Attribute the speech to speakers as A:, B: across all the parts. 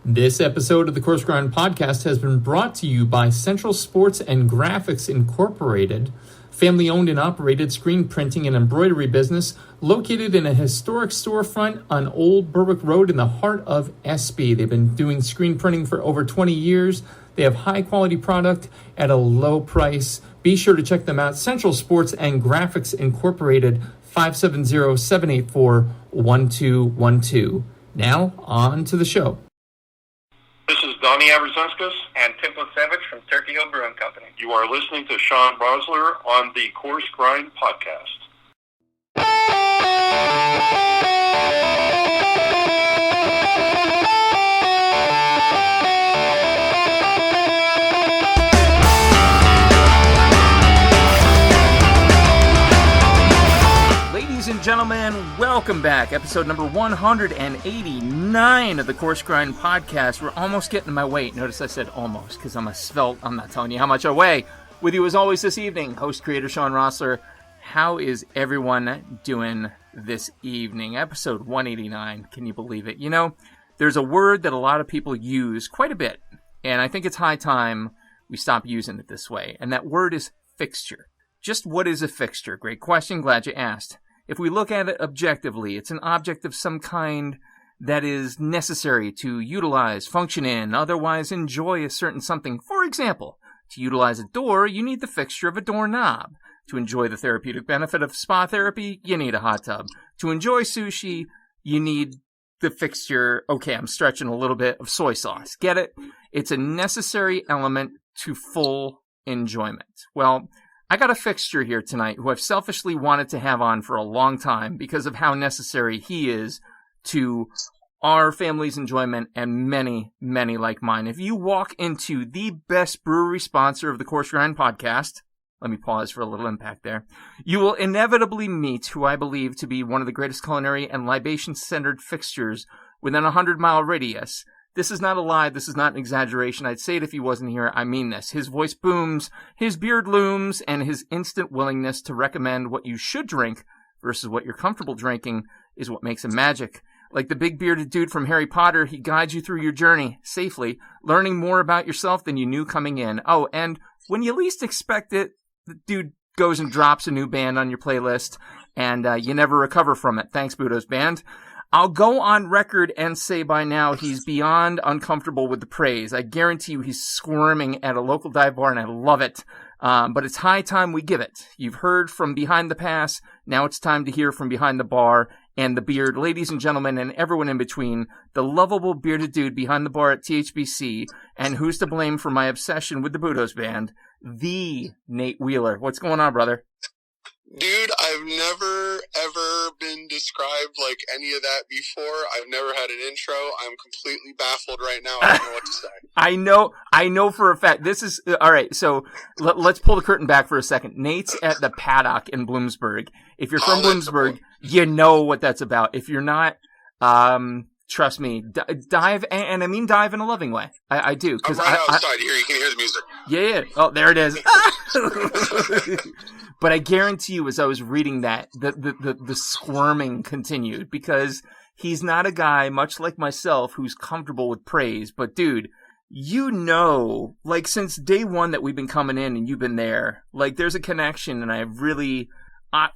A: This episode of the Coarse podcast has been brought to you by Central Sports and Graphics Incorporated, family-owned and operated screen printing and embroidery business located in a historic storefront on Old Berwick Road in the heart of Espy. They've been doing screen printing for over 20 years. They have high-quality product at a low price. Be sure to check them out. Central Sports and Graphics Incorporated, 570-784-1212. Now, on to the show.
B: This is Donnie Abrzanskas
C: and Tim Savage from Turkey Hill Brewing Company.
B: You are listening to Shawn Rosler on the Coarse Grind Podcast.
A: Ladies and gentlemen, welcome back. Episode number 189 of the Coarse Grind Podcast. We're almost getting my weight. Notice I said almost because I'm a svelte. I'm not telling you how much I weigh. With you as always this evening, host creator Shawn Rosler. How is everyone doing this evening? Episode 189. Can you believe it? You know, there's a word that a lot of people use quite a bit, and I think it's high time we stop using it this way, and that word is fixture. Just what is a fixture? Great question. Glad you asked. If we look at it objectively, it's an object of some kind that is necessary to utilize, function in, otherwise enjoy a certain something. For example, to utilize a door, you need the fixture of a doorknob. To enjoy the therapeutic benefit of spa therapy, you need a hot tub. To enjoy sushi, you need the fixture, okay, I'm stretching a little bit, of soy sauce. Get it? It's a necessary element to full enjoyment. Well, I got a fixture here tonight who I've selfishly wanted to have on for a long time because of how necessary he is to our family's enjoyment and many, many like mine. If you walk into the best brewery sponsor of the Coarse Grind Podcast, let me pause for a little impact there, you will inevitably meet who I believe to be one of the greatest culinary and libation-centered fixtures within a 100-mile radius. This is not a lie. This is not an exaggeration. I'd say it if he wasn't here. I mean this. His voice booms, his beard looms, and his instant willingness to recommend what you should drink versus what you're comfortable drinking is what makes him magic. Like the big bearded dude from Harry Potter, he guides you through your journey safely, learning more about yourself than you knew coming in. Oh, and when you least expect it, the dude goes and drops a new band on your playlist, and you never recover from it. Thanks, Budo's Band. I'll go on record and say by now he's beyond uncomfortable with the praise. I guarantee you he's squirming at a local dive bar, and I love it. But it's high time we give it. You've heard from behind the pass. Now it's time to hear from behind the bar and the beard. Ladies and gentlemen, and everyone in between, the lovable bearded dude behind the bar at THBC, and who's to blame for my obsession with the Budo's Band, the Nate Wheeler. What's going on, brother?
D: Dude, I've never, ever been described like any of that before. I've never had an intro. I'm completely baffled right now. I don't know what to say.
A: I know for a fact. This is, all right, so let's pull the curtain back for a second. Nate's at the Paddock in Bloomsburg. If you're from Bloomsburg, you know what that's about. If you're not, trust me, dive, and I mean dive in a loving way. I do.
D: I'm right outside here. You can hear the music.
A: Yeah. Oh, there it is. But I guarantee you, as I was reading that, the squirming continued, because he's not a guy, much like myself, who's comfortable with praise. But dude, you know, like since day one that we've been coming in and you've been there, like there's a connection, and I really, I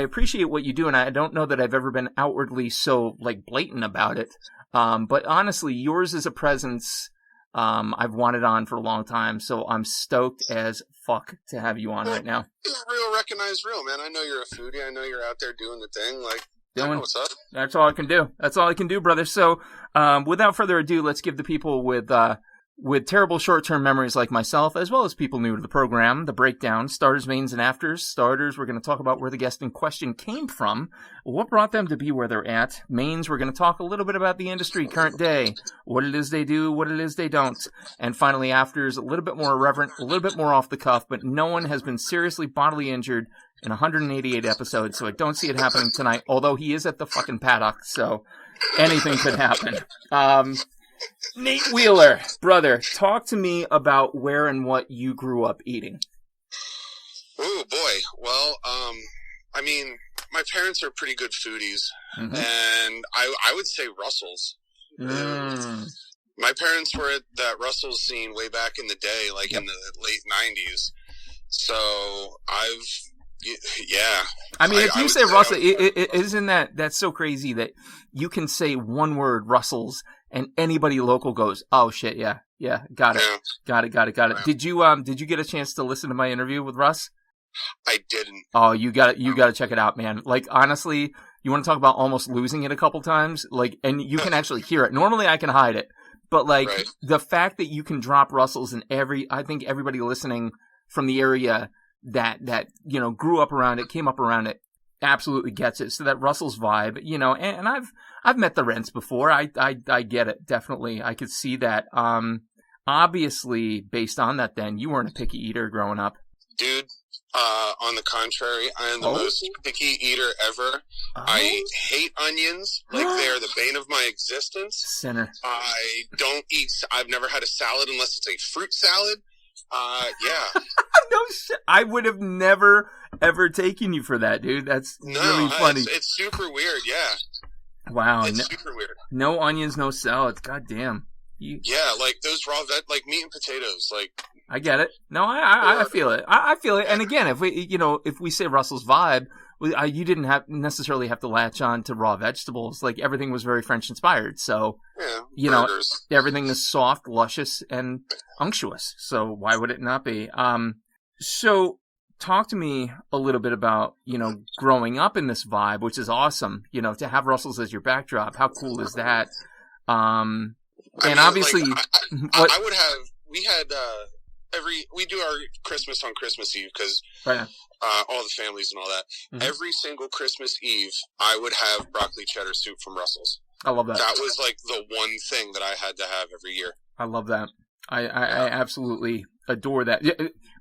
A: appreciate what you do, and I don't know that I've ever been outwardly so like blatant about it. But honestly, yours is a presence I've wanted on for a long time, so I'm stoked as fuck to have you on right now.
D: Real recognize real, man. I know you're a foodie. I know you're out there doing the thing. Like, I know what's up.
A: That's all I can do. That's all I can do, brother. So, without further ado, let's give the people with terrible short-term memories like myself, as well as people new to the program, the breakdown, starters, mains, and afters. Starters, we're going to talk about where the guest in question came from, what brought them to be where they're at. Mains, we're going to talk a little bit about the industry, current day, what it is they do, what it is they don't. And finally, afters, a little bit more irreverent, a little bit more off the cuff, but no one has been seriously bodily injured in 188 episodes, so I don't see it happening tonight, although he is at the fucking Paddock, so anything could happen. Nate Wheeler, brother, talk to me about where and what you grew up eating.
D: Oh boy. Well, I mean, my parents are pretty good foodies, and I would say Russell's. My parents were at that Russell's scene way back in the day, like in the late 90s. So yeah.
A: I mean, if you say Russell, isn't that's so crazy that you can say one word, Russell's, and anybody local goes, "Oh shit, yeah, got it, got it."
D: Yeah.
A: Did you get a chance to listen to my interview with Russ?
D: I didn't.
A: Oh, you got to check it out, man. Like, honestly, you want to talk about almost losing it a couple times, like, and you can actually hear it. Normally, I can hide it, but like the fact that you can drop Russell's and I think everybody listening from the area that grew up around it, came up around it, absolutely gets it. So that Russell's vibe, and I've met the Rents before. I get it, definitely. I could see that. Obviously, based on that, then you weren't a picky eater growing up,
D: dude. On the contrary, I am the most picky eater ever. I hate onions like they are the bane of my existence.
A: Sinner.
D: I don't eat. I've never had a salad unless it's a fruit salad. Yeah.
A: No shit. I would have never ever taken you for that, dude. That's really funny.
D: It's super weird. Yeah.
A: Wow.
D: It's super weird.
A: No onions, no salads. God damn.
D: Yeah, like those raw like meat and potatoes. Like,
A: I get it. No, I feel it. I feel it. And again, if we say Russell's vibe, you didn't necessarily have to latch on to raw vegetables. Like, everything was very French inspired. So,
D: burgers.
A: Everything is soft, luscious, and unctuous. So why would it not be? So talk to me a little bit about, growing up in this vibe, which is awesome. To have Russell's as your backdrop. How cool is that? Obviously, we do our Christmas on Christmas Eve because all the families and all that. Mm-hmm. Every single Christmas Eve, I would have broccoli cheddar soup from Russell's. I love that.
D: That was like the one thing that I had to have every year.
A: I love that. I absolutely adore that.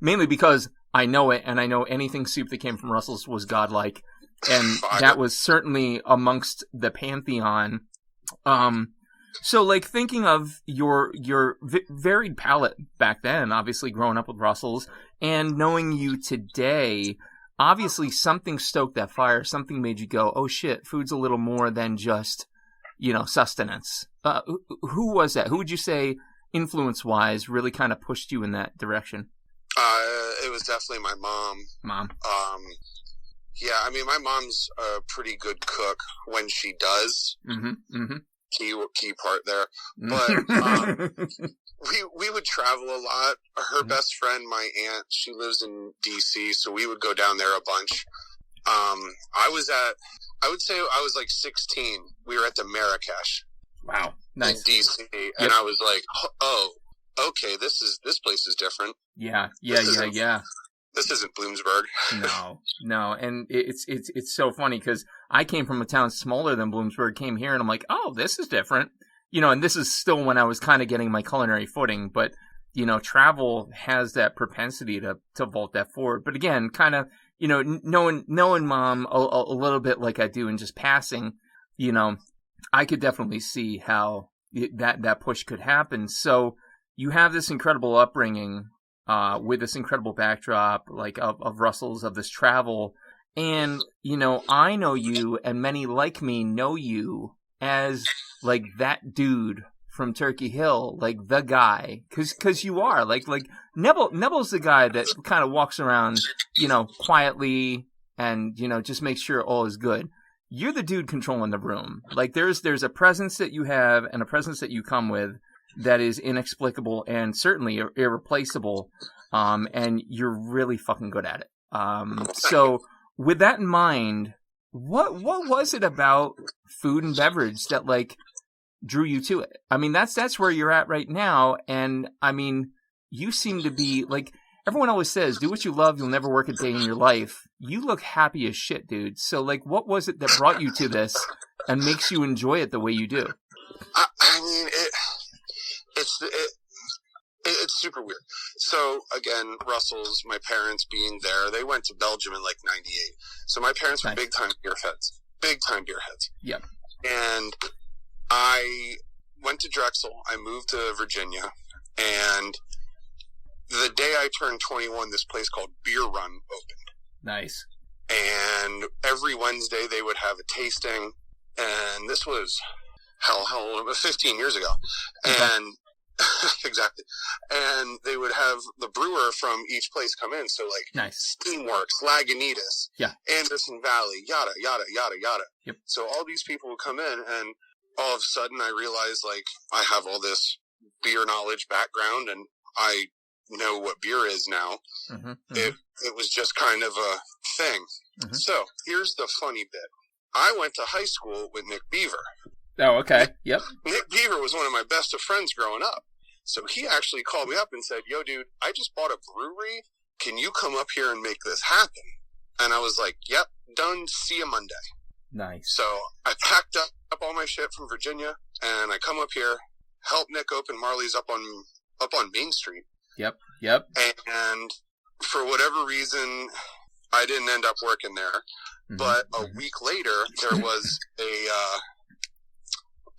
A: Mainly because I know it, and I know anything soup that came from Russell's was godlike, and that was certainly amongst the pantheon. So, like, thinking of your varied palate back then, obviously growing up with Russell's, and knowing you today, obviously something stoked that fire. Something made you go, "Oh shit, food's a little more than just, sustenance." Who was that? Who would you say, influence-wise, really kind of pushed you in that direction?
D: It was definitely my mom.
A: Mom.
D: Yeah, I mean, my mom's a pretty good cook when she does. Mm-hmm. Mm-hmm. Key part there, but we would travel a lot. Her best friend, my aunt, she lives in DC, so we would go down there a bunch. I would say I was like 16. We were at the Marrakesh.
A: Wow, nice.
D: In DC, and I was like, oh, okay, this place is different.
A: Yeah.
D: This isn't Bloomsburg.
A: No, and it's so funny because I came from a town smaller than Bloomsburg, came here, and I'm like, oh, this is different. And this is still when I was kind of getting my culinary footing, but, travel has that propensity to vault that forward. But again, kind of, knowing Mom a little bit like I do in just passing, I could definitely see how that push could happen. So you have this incredible upbringing, with this incredible backdrop, like of Russell's, of this travel. And, I know you, and many like me know you as like that dude from Turkey Hill, like the guy, cause you are like Neville's the guy that kind of walks around, quietly and, just makes sure all is good. You're the dude controlling the room. Like there's a presence that you have and a presence that you come with that is inexplicable and certainly irreplaceable, and you're really fucking good at it. So with that in mind, what was it about food and beverage that like drew you to it? I mean, that's where you're at right now, and I mean, you seem to be like, everyone always says, do what you love, you'll never work a day in your life. You look happy as shit, dude. So like, what was it that brought you to this and makes you enjoy it the way you do?
D: I mean, it's super weird. So again, Russell's, my parents being there, they went to Belgium in like 98. So my parents were big time beer heads.
A: Yeah.
D: And I went to Drexel. I moved to Virginia, and the day I turned 21, this place called Beer Run opened.
A: Nice.
D: And every Wednesday they would have a tasting, and this was 15 years ago.
A: Okay.
D: And Exactly. And they would have the brewer from each place come in. So like
A: nice.
D: Steamworks, Lagunitas, Anderson Valley, yada, yada, yada, yada.
A: Yep.
D: So all these people would come in, and all of a sudden I realized like I have all this beer knowledge background, and I know what beer is now. Mm-hmm, mm-hmm. It was just kind of a thing. Mm-hmm. So here's the funny bit. I went to high school with Nick Beaver.
A: Oh, okay. Yep.
D: Nick Beaver was one of my best of friends growing up. So he actually called me up and said, yo, dude, I just bought a brewery. Can you come up here and make this happen? And I was like, yep, done. See you Monday.
A: Nice.
D: So I packed up all my shit from Virginia, and I come up here, help Nick open Marley's up on Main Street.
A: Yep.
D: And for whatever reason, I didn't end up working there. Mm-hmm. But a week later, there was a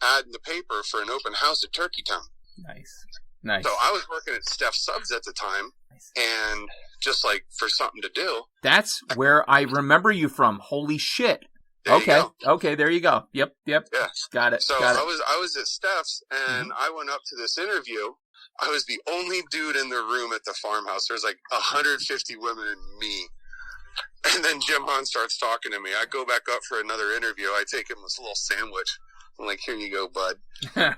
D: ad in the paper for an open house at Turkeytown. Nice. So I was working at Steph Subs at the time, and just like for something to do.
A: That's where I remember you from. Holy shit. Okay, there you go. Yep. Yeah. Got it.
D: So I was at Steph's, and I went up to this interview. I was the only dude in the room at the farmhouse. There's like 150 women and me. And then Jim Hahn starts talking to me. I go back up for another interview. I take him this little sandwich. I'm like, here you go, bud. And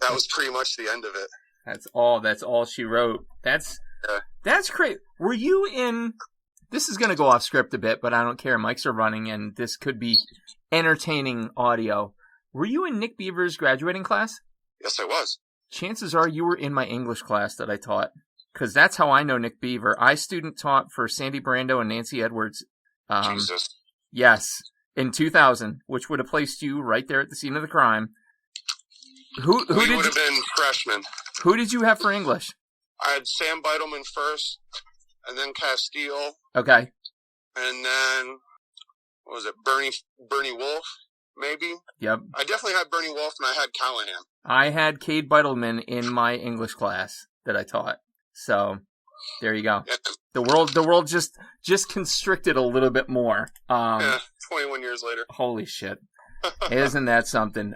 D: that was pretty much the end of it.
A: That's all she wrote. That's great. Were you in, this is going to go off script a bit, but I don't care. Mics are running, and this could be entertaining audio. Were you in Nick Beaver's graduating class?
D: Yes, I was.
A: Chances are you were in my English class that I taught, because that's how I know Nick Beaver. I student taught for Sandy Brando and Nancy Edwards.
D: Jesus.
A: Yes. In 2000, which would have placed you right there at the scene of the crime. Who
D: would have been freshmen.
A: Who did you have for English?
D: I had Sam Beitelman first, and then Castile.
A: Okay.
D: And then, what was it, Bernie Wolf, maybe?
A: Yep.
D: I definitely had Bernie Wolf, and I had Callahan.
A: I had Cade Beitelman in my English class that I taught. So, there you go. Yeah. The world just constricted a little bit more.
D: 21 years later.
A: Holy shit. Isn't that something?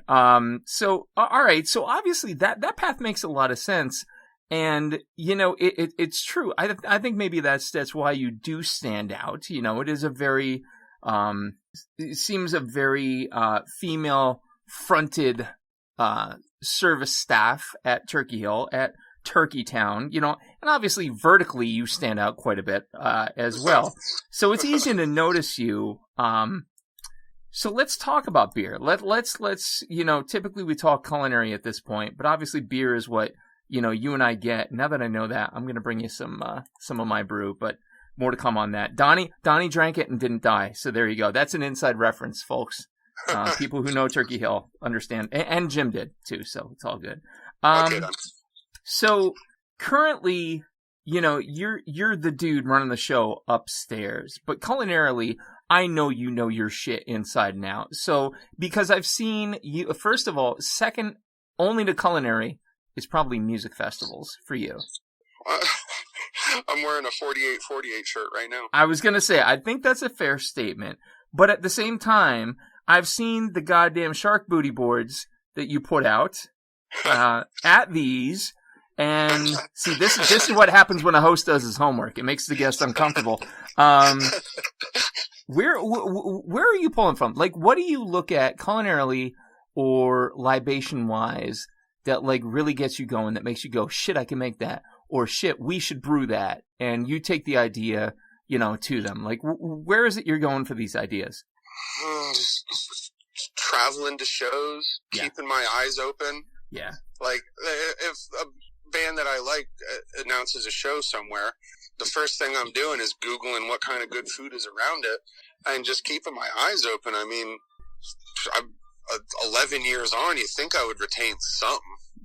A: So, all right. So obviously that path makes a lot of sense. And, you know, it's true. I think maybe that's why you do stand out. You know, it is a very, it seems a very, female fronted, service staff at Turkey Hill, at Turkeytown, you know, and obviously vertically you stand out quite a bit, as well. So it's easy to notice you. So let's talk about beer. Let's, you know, typically we talk culinary at this point, but obviously beer is what, you know, you and I get. Now that I know that, I'm going to bring you some of my brew, but more to come on that. Donnie drank it and didn't die. So there you go. That's an inside reference, folks. People who know Turkey Hill understand, and Jim did too. So it's all good.
D: Okay,
A: so currently, you know, you're the dude running the show upstairs, but culinarily, I know you know your shit inside and out. So, because I've seen you, first of all, second only to culinary is probably music festivals for you.
D: I'm wearing a 48 shirt right now.
A: I was going to say, I think that's a fair statement. But at the same time, I've seen the goddamn shark booty boards that you put out at these. And see, this is what happens when a host does his homework. It makes the guest uncomfortable. Where are you pulling from? Like, what do you look at culinarily or libation wise that like really gets you going, that makes you go, shit, I can make that, or shit, we should brew that, and you take the idea, you know, to them. Like, where is it you're going for these ideas?
D: Just traveling to shows, keeping my eyes open.
A: Yeah.
D: Like, if a band that I like announces a show somewhere, the first thing I'm doing is Googling what kind of good food is around it and just keeping my eyes open. I mean, I'm 11 years on, you think I would retain something.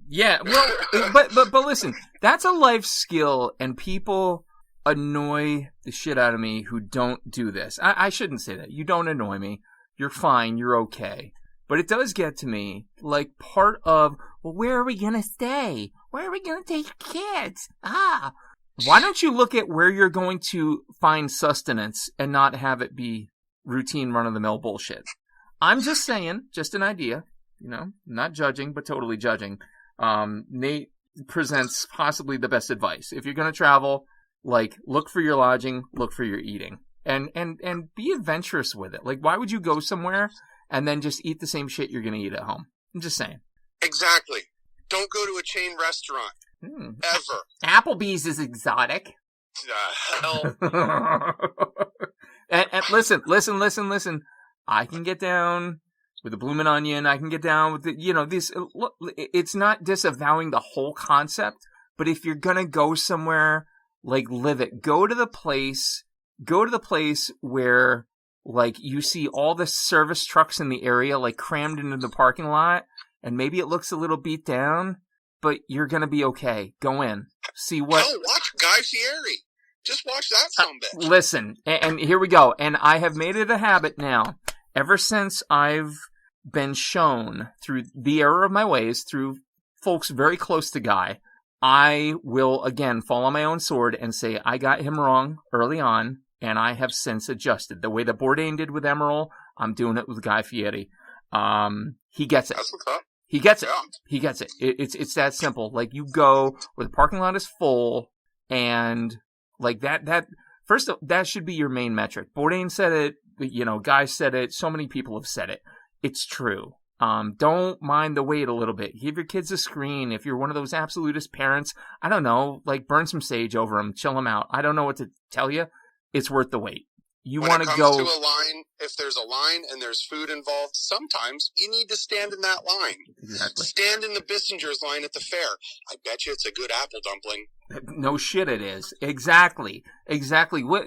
A: Yeah, well, but listen, that's a life skill, and people annoy the shit out of me who don't do this. I shouldn't say that. You don't annoy me. You're fine. You're okay. But it does get to me, like, part of, well, where are we going to stay? Where are we going to take kids? Why don't you look at where you're going to find sustenance and not have it be routine run-of-the-mill bullshit? I'm just saying, just an idea, you know, not judging, but totally judging. Nate presents possibly the best advice. If you're going to travel, like, look for your lodging, look for your eating, and be adventurous with it. Like, why would you go somewhere and then just eat the same shit you're going to eat at home? I'm just saying.
D: Exactly. Don't go to a chain restaurant. Ever.
A: Applebee's is exotic.
D: The hell?
A: and listen. I can get down with a bloomin' onion. I can get down with this. It's not disavowing the whole concept, but if you're gonna go somewhere, like, live it. Go to the place where, like, you see all the service trucks in the area, like, crammed into the parking lot, and maybe it looks a little beat down, but you're gonna be okay. Go in, see what.
D: Hell, watch Guy Fieri. Just watch that sumbitch.
A: Listen, and here we go. And I have made it a habit now. Ever since I've been shown through the error of my ways, through folks very close to Guy, I will again fall on my own sword and say I got him wrong early on, and I have since adjusted. The way that Bourdain did with Emerald, I'm doing it with Guy Fieri. He gets it.
D: That's what's up.
A: He gets it.
D: Yeah.
A: He gets it. It's that simple. Like, you go where the parking lot is full, and like that first, that should be your main metric. Bourdain said it. Guy said it. So many people have said it. It's true. Don't mind the wait a little bit. Give your kids a screen. If you're one of those absolutist parents, I don't know, like, burn some sage over them, chill them out. I don't know what to tell you. It's worth the wait. You want to go
D: to a line, if there's a line and there's food involved, sometimes you need to stand in that line.
A: Exactly.
D: Stand in the Bissinger's line at the fair. I bet you it's a good apple dumpling.
A: No shit, it is. Exactly.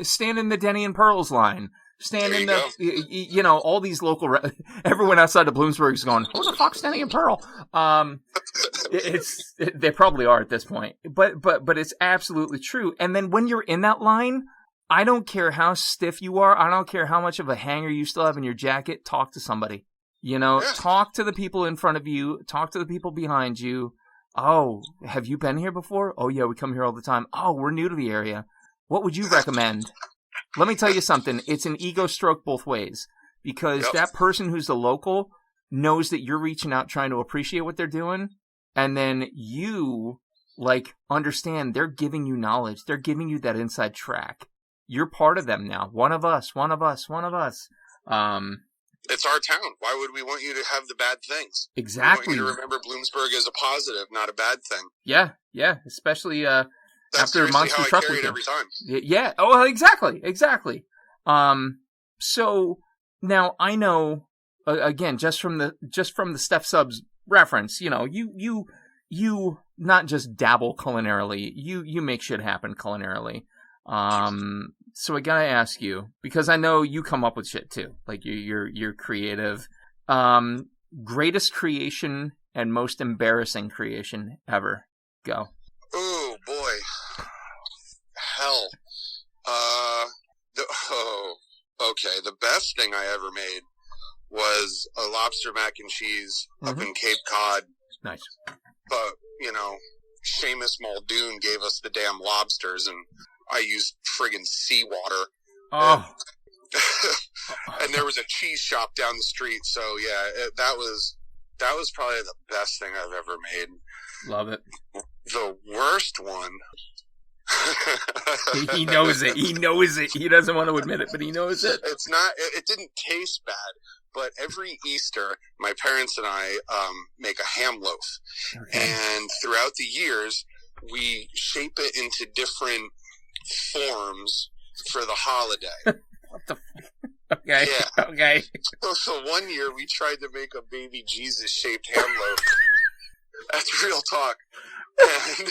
A: Stand in the Denny and Pearls line. Stand in the, all these local, everyone outside of Bloomsburg is going, who the fuck's Denny and Pearl? They probably are at this point, but it's absolutely true. And then when you're in that line, I don't care how stiff you are. I don't care how much of a hanger you still have in your jacket. Talk to somebody, talk to the people in front of you, talk to the people behind you. Oh, have you been here before? Oh yeah, we come here all the time. Oh, we're new to the area. What would you recommend? Let me tell you something. It's an ego stroke both ways, because that person who's the local knows that you're reaching out trying to appreciate what they're doing. And then you, like, understand they're giving you knowledge. They're giving you that inside track. You're part of them now. One of us.
D: It's our town. Why would we want you to have the bad things?
A: Exactly.
D: We want you to remember Bloomsburg as a positive, not a bad thing.
A: Yeah. Especially,
D: that's
A: after Monster
D: how
A: Truck
D: I carry it
A: Weekend.
D: every time.
A: Yeah. Oh, exactly. So now I know, again, just from the Steph Subs reference, you not just dabble culinarily, you make shit happen culinarily. So I gotta ask you, because I know you come up with shit too. Like, you're creative. Greatest creation and most embarrassing creation ever. Go.
D: Oh boy. Hell. Okay. The best thing I ever made was a lobster mac and cheese up in Cape Cod.
A: Nice.
D: But, Seamus Muldoon gave us the damn lobsters, and I used friggin' seawater.
A: Oh.
D: And there was a cheese shop down the street, so yeah, that was probably the best thing I've ever made.
A: Love it.
D: The worst one.
A: He knows it. He doesn't want to admit it, but he knows it.
D: It's not. It didn't taste bad, but every Easter, my parents and I make a ham loaf, and throughout the years, we shape it into different forms for the holiday.
A: What the? Okay.
D: Yeah.
A: Okay.
D: So one year we tried to make a baby Jesus shaped ham loaf. That's real talk. And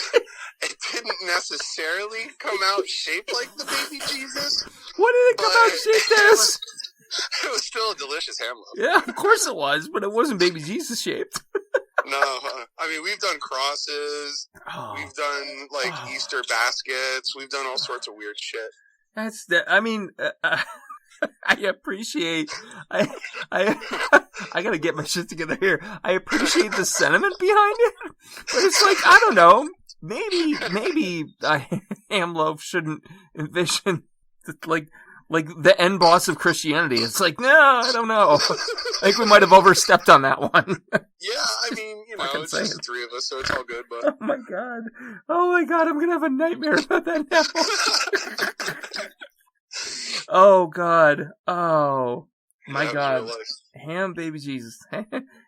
D: it didn't necessarily come out shaped like the baby Jesus.
A: What did it come out shaped as?
D: It was still a delicious ham loaf.
A: Yeah, of course it was, but it wasn't baby Jesus shaped.
D: No, I mean, we've done crosses. We've done, Easter baskets. We've done all sorts of weird shit.
A: I appreciate. I gotta get my shit together here. I appreciate the sentiment behind it, but it's like, I don't know. Maybe a ham loaf shouldn't envision like like the end boss of Christianity. It's like, no, I don't know. I think we might have overstepped on that one.
D: Yeah, I mean, it's just the three of us, so it's all good. But
A: oh my god, I'm gonna have a nightmare about that now. Oh god, oh my god, ham baby Jesus.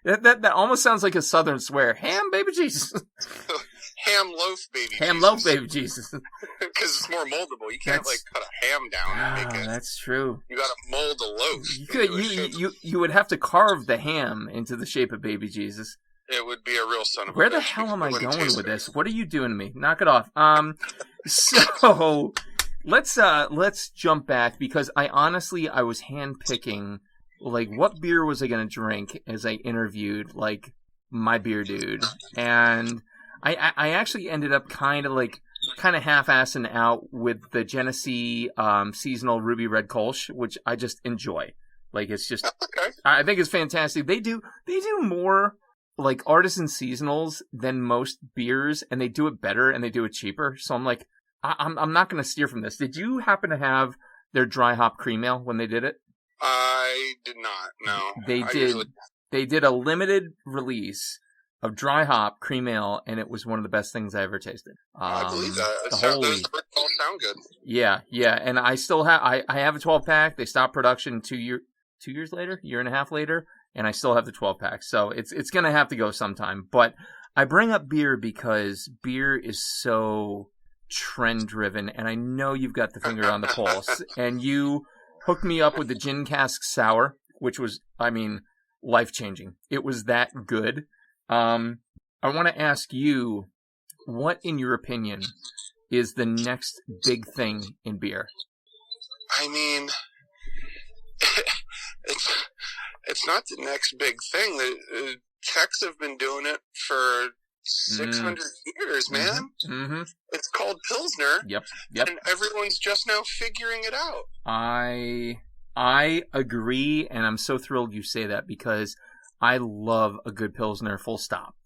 A: that almost sounds like a southern swear. Ham baby Jesus.
D: Ham loaf baby Jesus.
A: Ham loaf baby Jesus.
D: Because it's more moldable. You can't cut a ham down and make it.
A: That's true.
D: You gotta mold a loaf.
A: You would have to carve the ham into the shape of baby Jesus.
D: It would be a real son of a bitch.
A: Where the hell am I going with this? What are you doing to me? Knock it off. So let's jump back, because I was handpicking what beer was I gonna drink as I interviewed my beer dude, and I actually ended up kind of half-assing out with the Genesee seasonal Ruby Red Kolsch, which I just enjoy. It's just, okay. I think it's fantastic. They do more artisan seasonals than most beers, and they do it better and they do it cheaper. So I'm not going to steer from this. Did you happen to have their dry hop cream ale when they did it?
D: I did not. No,
A: They did a limited release of dry hop cream ale, and it was one of the best things I ever tasted.
D: I believe that. Those all sound good.
A: Yeah, and I still have I have a 12-pack. They stopped production 2 years later, year and a half later, and I still have the 12-pack. So it's gonna have to go sometime. But I bring up beer because beer is so trend driven, and I know you've got the finger on the pulse. And you hooked me up with the Gin Cask Sour, which was, life changing. It was that good. I want to ask you, what, in your opinion, is the next big thing in beer?
D: It's not the next big thing. The Czechs have been doing it for 600 years, man. Mm-hmm. It's called Pilsner. Yep. And everyone's just now figuring it out.
A: I agree, and I'm so thrilled you say that, because I love a good Pilsner, full stop.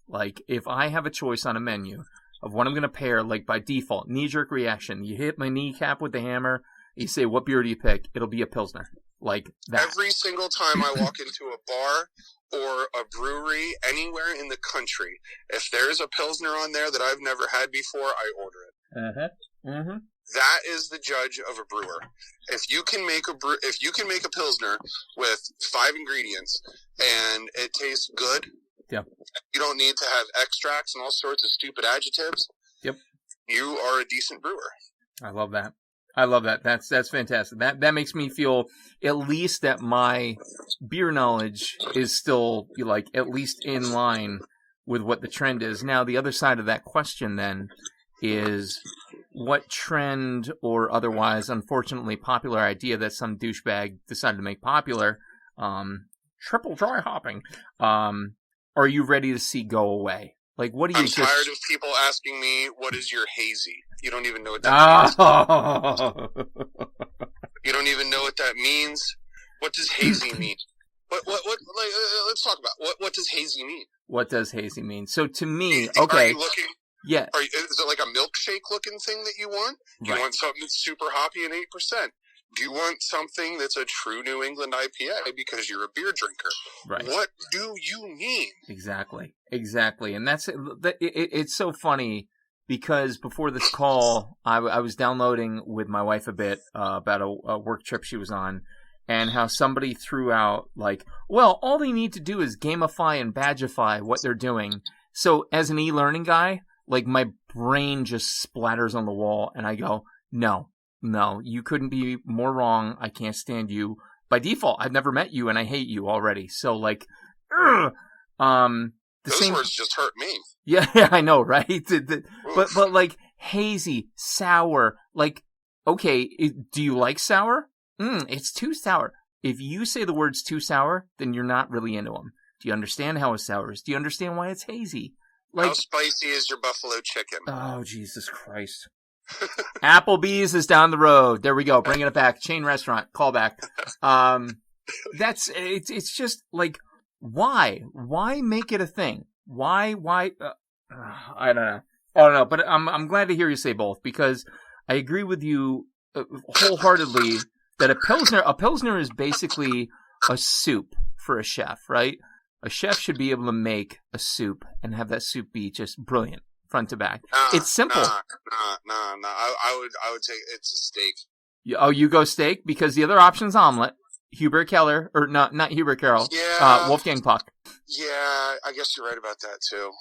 A: If I have a choice on a menu of what I'm going to pair, by default, knee-jerk reaction, you hit my kneecap with the hammer, you say, what beer do you pick? It'll be a Pilsner. That.
D: Every single time I walk into a bar or a brewery anywhere in the country, if there's a Pilsner on there that I've never had before, I order it. Uh-huh. Mm-hmm. That is the judge of a brewer. If you can make a Pilsner with 5 ingredients and it tastes good,
A: yeah,
D: you don't need to have extracts and all sorts of stupid adjectives. Yep, you are a decent brewer.
A: I love that. That's fantastic. That makes me feel at least that my beer knowledge is still at least in line with what the trend is. Now, the other side of that question then is, what trend or otherwise unfortunately popular idea that some douchebag decided to make popular, triple dry hopping, are you ready to see go away? What do you?
D: I'm tired of people asking me, what is your hazy? You don't even know what that means. You don't even know what that means. What does hazy mean? What let's talk about what does hazy mean?
A: What does hazy mean? So to me, okay.
D: Are you looking?
A: Yeah.
D: Is it like a milkshake looking thing that you want? Do you want something that's super hoppy and 8%? Do you want something that's a true New England IPA because you're a beer drinker?
A: Right.
D: What do you mean?
A: Exactly. And it's so funny, because before this call, I was downloading with my wife a bit about a work trip she was on, and how somebody threw out well, all they need to do is gamify and badgeify what they're doing. So as an e-learning guy, my brain just splatters on the wall, and I go, no, you couldn't be more wrong. I can't stand you. By default, I've never met you, and I hate you already. So,
D: those words just hurt me.
A: Yeah, I know, right? But hazy, sour, okay, do you like sour? It's too sour. If you say the words too sour, then you're not really into them. Do you understand how a sour is? Do you understand why it's hazy?
D: How spicy is your buffalo chicken?
A: Oh, Jesus Christ. Applebee's is down the road. There we go. Bringing it back. Chain restaurant. Call back. It's just why? Why make it a thing? Why? I don't know. But I'm glad to hear you say both, because I agree with you wholeheartedly that a Pilsner is basically a soup for a chef, right? A chef should be able to make a soup and have that soup be just brilliant, front to back. It's simple.
D: Nah. I would take it's a steak.
A: You go steak because the other option's omelet. Hubert Keller, or not Hubert Carroll.
D: Yeah.
A: Wolfgang Puck.
D: Yeah, I guess you're right about that too.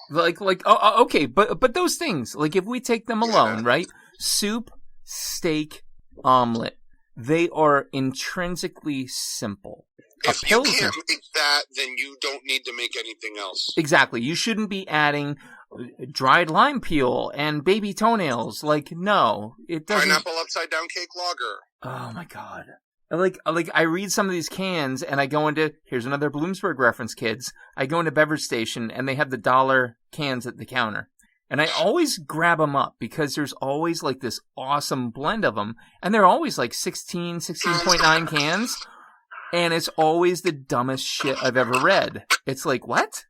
A: Okay, but those things, like if we take them alone, right? Soup, steak, omelet, they are intrinsically simple.
D: If you can't make that, then you don't need to make anything else.
A: Exactly. You shouldn't be adding dried lime peel and baby toenails. Like, no, it doesn't.
D: Pineapple upside down cake lager.
A: Oh my God. Like I read some of these cans and I go into, here's another Bloomsburg reference, kids. I go into Beverage Station and they have the $1 cans at the counter. And I always grab them up because there's always like this awesome blend of them. And they're always like 16.9 cans. And it's always the dumbest shit I've ever read. It's like, what?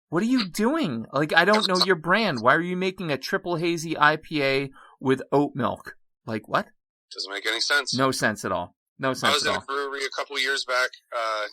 A: What are you doing? Like, I don't know your brand. Why are you making a triple hazy IPA with oat milk? Like, what?
D: Doesn't make any sense.
A: No sense at all. No sense at all.
D: I was at a brewery a couple of years back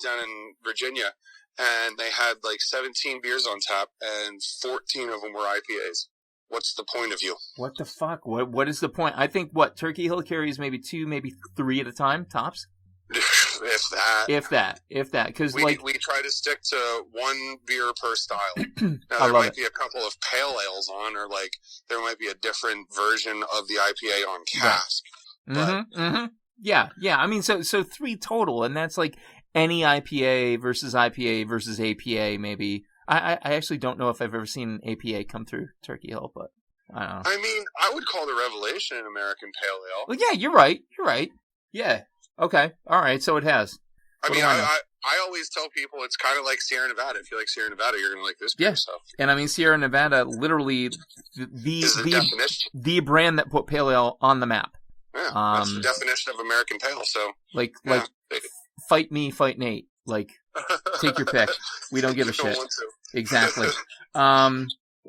D: down in Virginia, and they had like 17 beers on tap, and 14 of them were IPAs. What's the point of you?
A: What the fuck? What is the point? I think, Turkey Hill carries maybe 2, maybe 3 at a time, tops? If that. Because
D: we try to stick to one beer per style. Now, there might be a couple of pale ales on, or like there might be a different version of the IPA on cask.
A: Right. Mm-hmm. Yeah. I mean, so 3 total, and that's like any IPA versus APA, maybe. I actually don't know if I've ever seen an APA come through Turkey Hill, but I don't know.
D: I mean, I would call the Revelation an American pale ale.
A: Well, yeah, you're right. Yeah. Okay. All right. So it has.
D: I always tell people it's kind of like Sierra Nevada. If you like Sierra Nevada, you're going to like this beer stuff.
A: And I mean, Sierra Nevada, literally the brand that put pale ale on the map.
D: Yeah, that's the definition of American pale. So
A: like fight me, fight Nate. Like, take your pick. We don't give a shit. Exactly.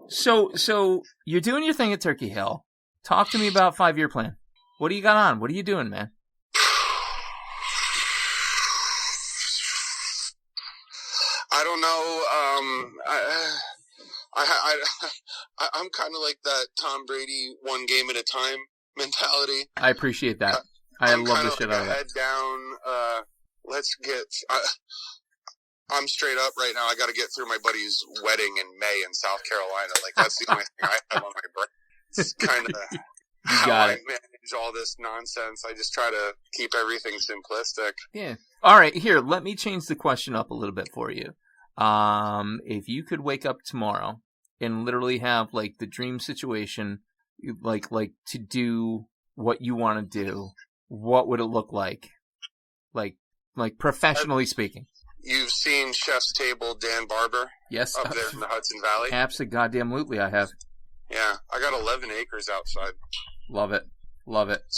A: So you're doing your thing at Turkey Hill. Talk to me about 5-year plan. What do you got on? What are you doing, man?
D: I don't know. I'm kind of like that Tom Brady, one game at a time mentality.
A: I appreciate that. I love the shit out of that.
D: Head down. Let's get. I'm straight up right now. I got to get through my buddy's wedding in May in South Carolina. Like, that's the only thing I have on my brain. It's kind of how I manage all this nonsense. I just try to keep everything simplistic.
A: Yeah. All right. Here, let me change the question up a little bit for you. If you could wake up tomorrow and literally have like the dream situation, like to do what you want to do, what would it look like? Like professionally speaking.
D: You've seen Chef's Table Dan Barber?
A: Yes.
D: Up there in the Hudson Valley?
A: Absolutely, I have.
D: Yeah, I got 11 acres outside.
A: Love it.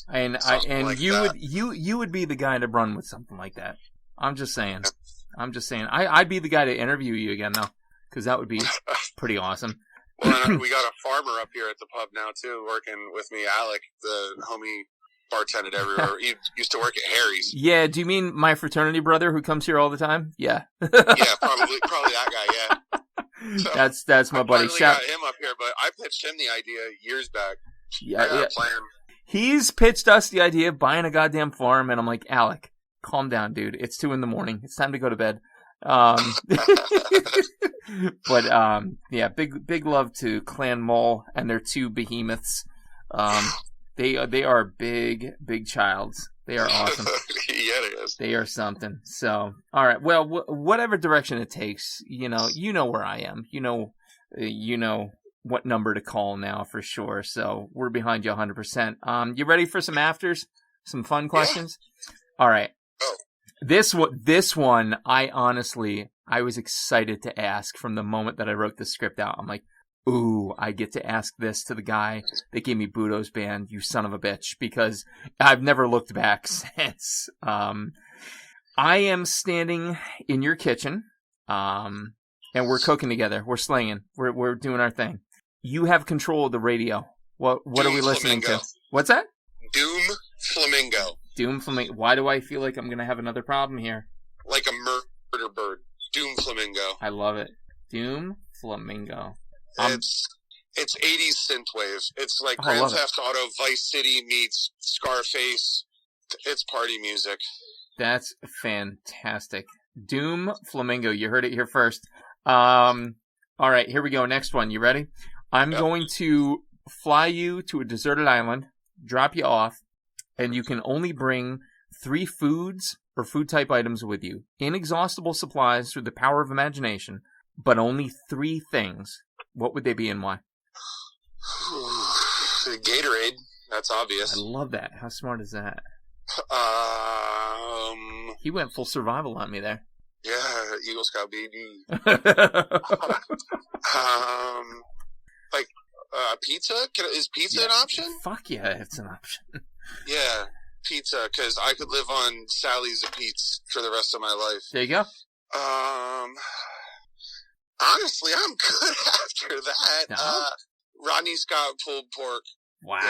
A: And you would be the guy to run with something like that. I'm just saying. I'd be the guy to interview you again though, because that would be pretty awesome.
D: Well, we got a farmer up here at the pub now too, working with me, Alec, the homie bartended everywhere. He used to work at Harry's.
A: Yeah, do you mean my fraternity brother who comes here all the time? Yeah.
D: Yeah, probably that guy, yeah. So,
A: that's my buddy.
D: Got him up here, but I pitched him the idea years back.
A: Yeah,
D: I got a plan.
A: He's pitched us the idea of buying a goddamn farm, and I'm like, Alec, calm down, dude. It's 2 a.m. It's time to go to bed. But yeah, big love to Clan Mole and their 2 behemoths. They are big childs. They are awesome.
D: Yeah, it is.
A: They are something. So, all right. Well, whatever direction it takes, you know where I am. You know what number to call now for sure. So we're behind you 100%. You ready for some afters? Some fun questions? Yeah. All right.
D: Oh.
A: This one, I was excited to ask from the moment that I wrote the script out. I'm like, ooh, I get to ask this to the guy that gave me Budo's band, you son of a bitch, because I've never looked back since. I am standing in your kitchen, and we're cooking together. We're slinging. We're doing our thing. You have control of the radio. What are we listening to? What's that?
D: Doom Flamingo.
A: Doom Flamingo. Why do I feel like I'm going to have another problem here?
D: Like a murder bird. Doom Flamingo.
A: I love it. Doom Flamingo.
D: It's 80s synthwave. It's like Grand Theft Auto Vice City meets Scarface. It's party music.
A: That's fantastic. Doom Flamingo. You heard it here first. All right, here we go. Next one. You ready? I'm going to fly you to a deserted island, drop you off, and you can only bring 3 foods or food-type items with you. Inexhaustible supplies through the power of imagination, but only 3 things. What would they be and why?
D: Gatorade. That's obvious.
A: I love that. How smart is that? He went full survival on me there.
D: Yeah, Eagle Scout baby. Like pizza? Is pizza an option?
A: Fuck yeah, it's an option.
D: Yeah, pizza, because I could live on Sally's a Pizza for the rest of my life.
A: There you go.
D: Honestly, I'm good after that.
A: No?
D: Rodney Scott pulled pork.
A: Wow.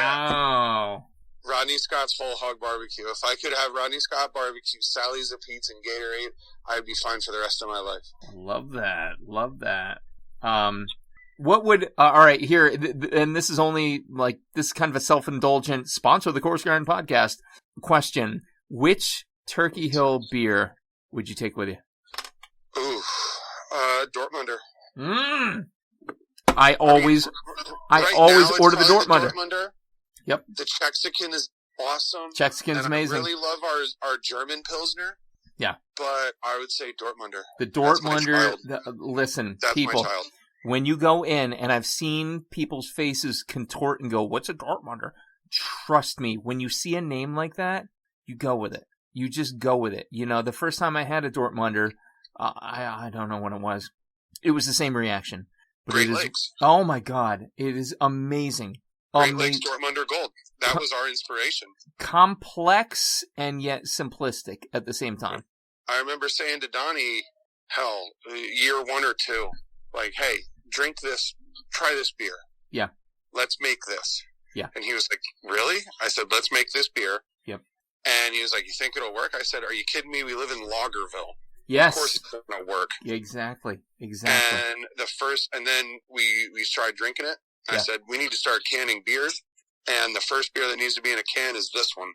D: Yeah. Rodney Scott's full hog barbecue. If I could have Rodney Scott barbecue, Sally's a Pizza, and Gatorade, I'd be fine for the rest of my life.
A: Love that. Love that. What would, all right, here, and this is only, like, this is kind of a self-indulgent sponsor of the Coarse Grind podcast question. Which Turkey Hill beer would you take with you?
D: Ooh, Dortmunder.
A: I always order the Dortmunder. Yep.
D: The Chexican is awesome.
A: Chexican's amazing.
D: I really love our German Pilsner.
A: Yeah.
D: But I would say Dortmunder.
A: The Dortmunder, listen,
D: that's
A: people,
D: my child.
A: When you go in, and I've seen people's faces contort and go, what's a Dortmunder? Trust me, when you see a name like that, you go with it. You just go with it. You know, the first time I had a Dortmunder, I don't know when it was. It was the same reaction. But
D: Great Lakes.
A: Oh my God. It is amazing.
D: Great Lakes Dortmunder Gold. That was our inspiration.
A: Complex and yet simplistic at the same time.
D: I remember saying to Donnie, year 1 or 2, like, hey, drink this, try this beer.
A: Yeah.
D: Let's make this.
A: Yeah.
D: And he was like, really? I said, let's make this beer.
A: Yep.
D: And he was like, you think it'll work? I said, are you kidding me? We live in Lagerville.
A: Yes.
D: Of course it's going to work.
A: Yeah, exactly.
D: And then we started drinking it. I said, we need to start canning beers. And the first beer that needs to be in a can is this one.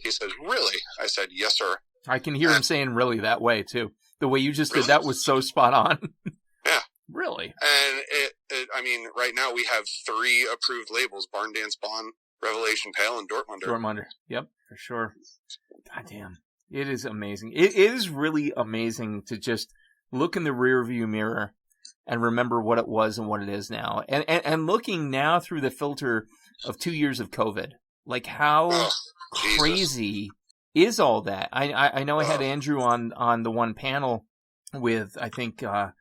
D: He says, really? I said, yes, sir.
A: I can hear him saying really that way, too. The way you just did that was so spot on.
D: Yeah.
A: Really?
D: And I mean, right now we have 3 approved labels: Barn Dance Bond, Revelation Pale, and Dortmunder.
A: Dortmunder. Yep, for sure. God damn. It is amazing. It is really amazing to just look in the rearview mirror and remember what it was and what it is now. And looking now through the filter of 2 years of COVID, like how crazy is all that? I know I had Andrew on the one panel with, I think, a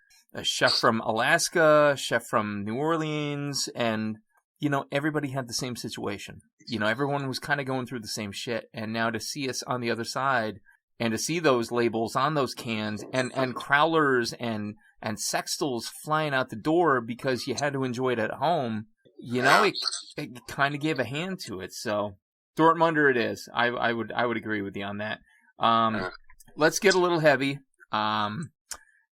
A: chef from Alaska, chef from New Orleans, and, you know, everybody had the same situation. You know, everyone was kind of going through the same shit. And now to see us on the other side and to see those labels on those cans and crowlers and sextals flying out the door because you had to enjoy it at home, you know, it kind of gave a hand to it. So Dortmunder it is. I would agree with you on that. Let's get a little heavy.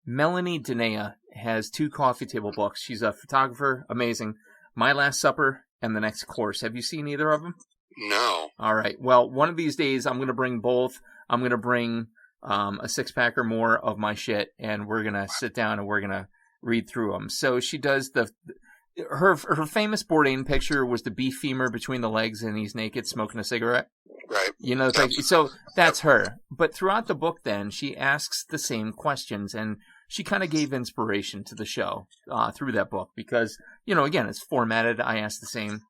A: Melanie Denea has 2 coffee table books. She's a photographer. Amazing. My Last Supper and The Next Course. Have you seen either of them?
D: No.
A: All right. Well, one of these days I'm going to bring both. I'm going to bring a 6-pack or more of my shit, and we're going to sit down and we're going to read through them. So she does her famous Bourdain picture was the beef femur between the legs, and he's naked smoking a cigarette.
D: Right.
A: You know, so that's her. But throughout the book, then, she asks the same questions, and she kind of gave inspiration to the show through that book because, you know, again, it's formatted. I ask the same.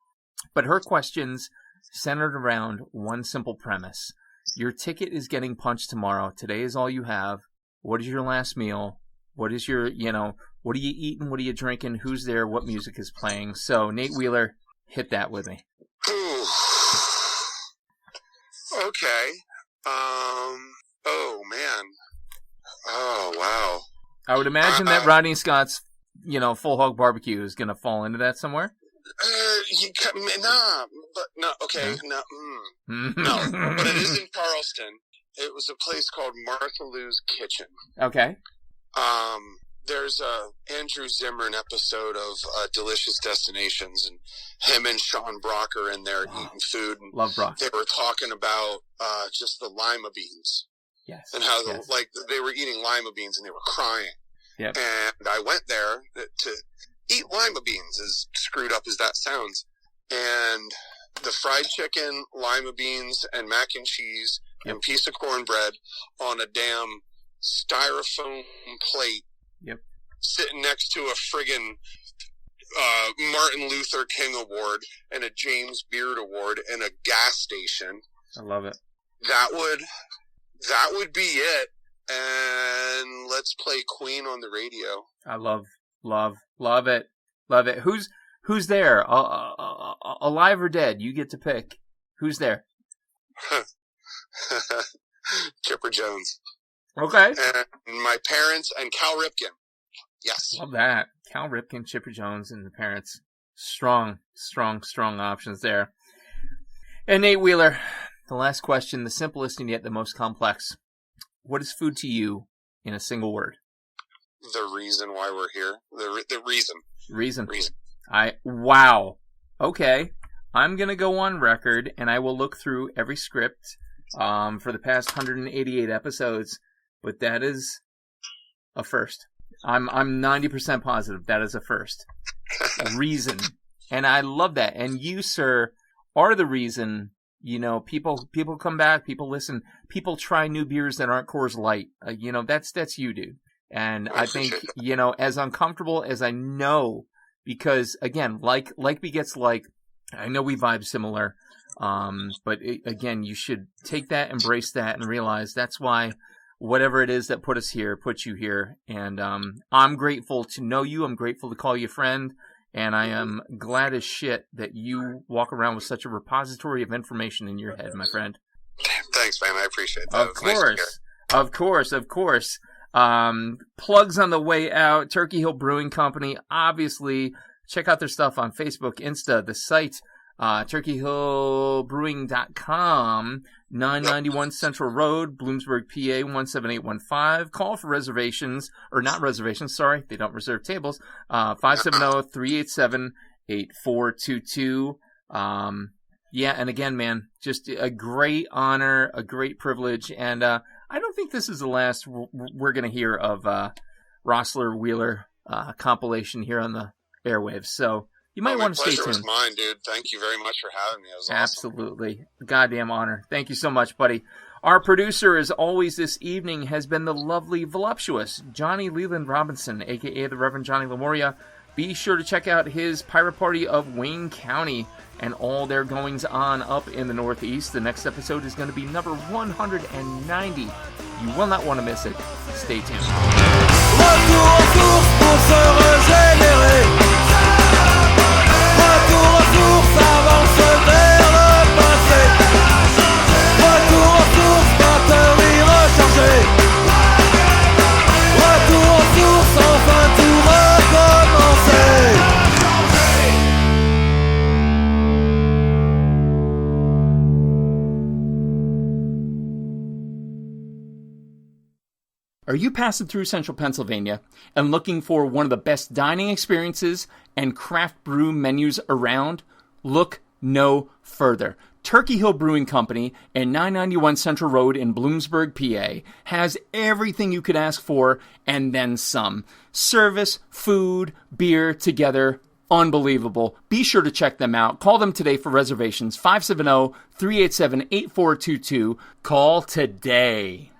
A: But her questions centered around one simple premise. Your ticket is getting punched tomorrow. Today is all you have. What is your last meal? What is your, you know, what are you eating? What are you drinking? Who's there? What music is playing? So, Nate Wheeler, hit that with me.
D: Ooh. Okay. Oh, man. Oh, wow.
A: I would imagine that Rodney Scott's, you know, full hog barbecue is going to fall into that somewhere.
D: No, but it is in Charleston. It was a place called Martha Lou's Kitchen.
A: Okay.
D: There's a Andrew Zimmern episode of Delicious Destinations, and him and Shawn Brock are in there eating food. And
A: love Brock.
D: They were talking about just the lima beans.
A: Yes.
D: And how they were eating lima beans and they were crying.
A: Yep.
D: And I went there to eat lima beans, as screwed up as that sounds. And the fried chicken, lima beans, and mac and cheese, and piece of cornbread on a damn styrofoam plate.
A: Yep.
D: Sitting next to a friggin' Martin Luther King Award and a James Beard Award and a gas station.
A: I love it.
D: That would be it. And let's play Queen on the radio.
A: I love it. Love it. Who's there? Alive or dead? You get to pick. Who's there?
D: Chipper Jones.
A: Okay.
D: And my parents and Cal Ripken. Yes.
A: Love that. Cal Ripken, Chipper Jones, and the parents. Strong options there. And Nate Wheeler, the last question, the simplest and yet the most complex. What is food to you in a single word?
D: The reason why we're here. The reason. Reason.
A: Wow. Okay. I'm going to go on record, and I will look through every script for the past 188 episodes, but that is a first. I'm 90% positive that is a first. Reason. And I love that. And you, sir, are the reason, people come back, people listen, people try new beers that aren't Coors Light. That's you, dude. And I think, as uncomfortable as I know, because again, like begets like, I know we vibe similar. But again, you should take that, embrace that, and realize that's why whatever it is that put you here. And I'm grateful to know you. I'm grateful to call you a friend. And I am glad as shit that you walk around with such a repository of information in your head, my friend.
D: Thanks, man. I appreciate that.
A: Of course. Plugs on the way out. Turkey Hill Brewing Company. Obviously, check out their stuff on Facebook, Insta, the site. turkeyhillbrewing.com, 991 Central Road, Bloomsburg, PA, 17815. Call for reservations, or not reservations, sorry, they don't reserve tables, 570-387-8422. Yeah, and again, man, just a great honor, a great privilege, and I don't think this is the last we're going to hear of Rosler Wheeler compilation here on the airwaves, so you might want to stay tuned.
D: My pleasure was mine, dude. Thank you very much for having me. It was
A: Absolutely. Awesome. Goddamn honor. Thank you so much, buddy. Our producer, as always this evening, has been the lovely, voluptuous Johnny Leland Robinson, a.k.a. the Reverend Johnny Lamoria. Be sure to check out his Pirate Party of Wayne County and all their goings-on up in the Northeast. The next episode is going to be number 190. You will not want to miss it. Stay tuned.
E: Avance vers le passé. Retour aux sources, batterie rechargée. Retour aux sources, enfin tout recommencer.
A: Are you passing through Central Pennsylvania and looking for one of the best dining experiences and craft brew menus around? Look no further. Turkey Hill Brewing Company and 991 Central Road in Bloomsburg, PA has everything you could ask for and then some. Service, food, beer together. Unbelievable. Be sure to check them out. Call them today for reservations. 570-387-8422. Call today.